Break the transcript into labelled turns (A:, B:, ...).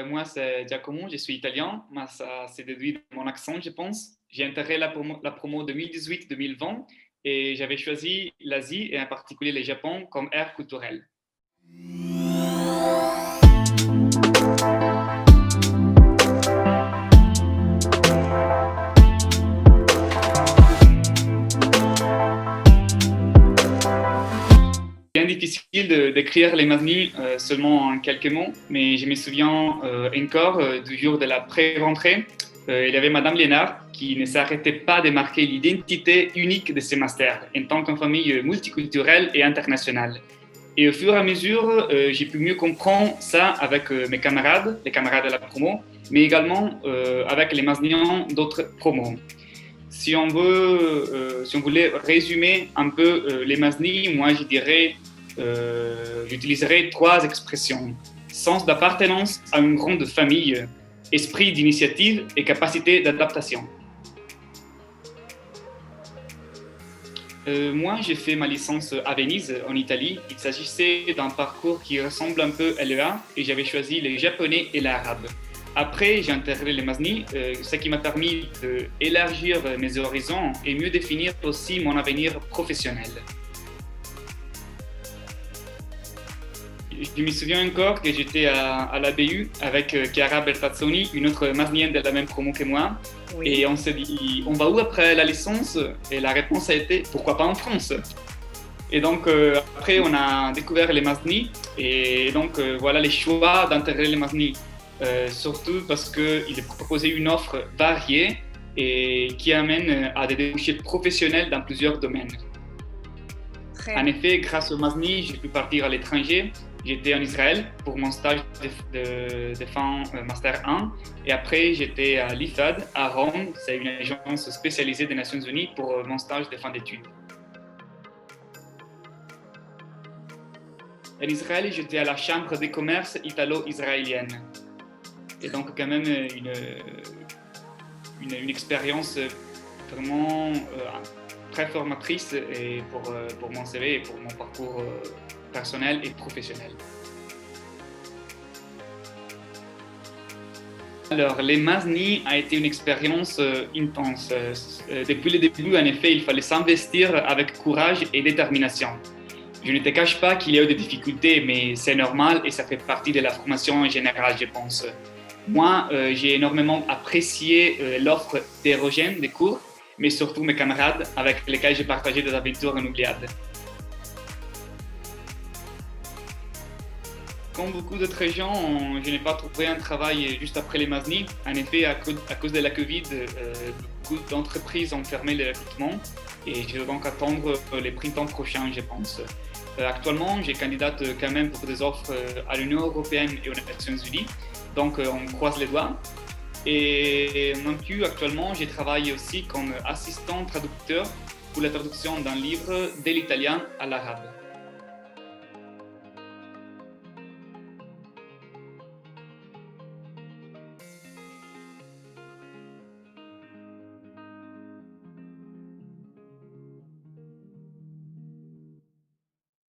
A: Moi, c'est Giacomo, je suis italien, mais ça s'est déduit de mon accent, je pense. J'ai intégré la promo 2018-2020 et j'avais choisi l'Asie et en particulier le Japon comme aire culturelle. C'est bien difficile de décrire les Masni seulement en quelques mots, mais je me souviens encore du jour de la pré-rentrée. Il y avait Madame Lénard qui ne s'arrêtait pas de marquer l'identité unique de ces masters en tant qu'une famille multiculturelle et internationale. Et au fur et à mesure, j'ai pu mieux comprendre ça avec mes camarades, les camarades de la promo, mais également avec les Masniens d'autres promos. Si on voulait résumer un peu les Masni, moi je dirais, j'utiliserai trois expressions. Sens d'appartenance à une grande famille, esprit d'initiative et capacité d'adaptation. Moi, j'ai fait ma licence à Venise, en Italie. Il s'agissait d'un parcours qui ressemble un peu à l'EA et j'avais choisi le japonais et l'arabe. Après, j'ai intégré les Masni, ce qui m'a permis d'élargir mes horizons et mieux définir aussi mon avenir professionnel. Je me souviens encore que j'étais à la BU avec Chiara Bertazzoni, une autre Masnienne de la même promo que moi.
B: Oui.
A: Et on s'est dit, on va où après la licence? Et la réponse a été, pourquoi pas en France? Et donc, après, on a découvert les Masni. Et donc, voilà les choix d'intégrer les Masni. Surtout parce qu'il proposait une offre variée et qui amène à des débouchés professionnels dans plusieurs domaines. En effet, grâce au Masni, j'ai pu partir à l'étranger. J'étais en Israël pour mon stage de fin Master 1 et après j'étais à l'IFAD à Rome, c'est une agence spécialisée des Nations Unies pour mon stage de fin d'études. En Israël, j'étais à la Chambre des commerces italo-israélienne. Et donc quand même une expérience vraiment très formatrice et pour mon CV et pour mon parcours personnel et professionnel. Alors, les Masni a été une expérience intense. Depuis le début, en effet, il fallait s'investir avec courage et détermination. Je ne te cache pas qu'il y a eu des difficultés, mais c'est normal et ça fait partie de la formation en général, je pense. Moi, j'ai énormément apprécié l'offre hétérogène des cours, mais surtout mes camarades avec lesquels j'ai partagé des aventures inoubliables. Comme beaucoup d'autres gens, je n'ai pas trouvé un travail juste après les Masni. En effet, à cause de la Covid, beaucoup d'entreprises ont fermé le recrutement et je dois donc attendre les printemps prochains, je pense. Actuellement, j'ai candidate quand même pour des offres à l'Union européenne et aux Nations Unies, donc on croise les doigts. Et non plus, actuellement, je travaille aussi comme assistant traducteur pour la traduction d'un livre de l'italien à l'arabe.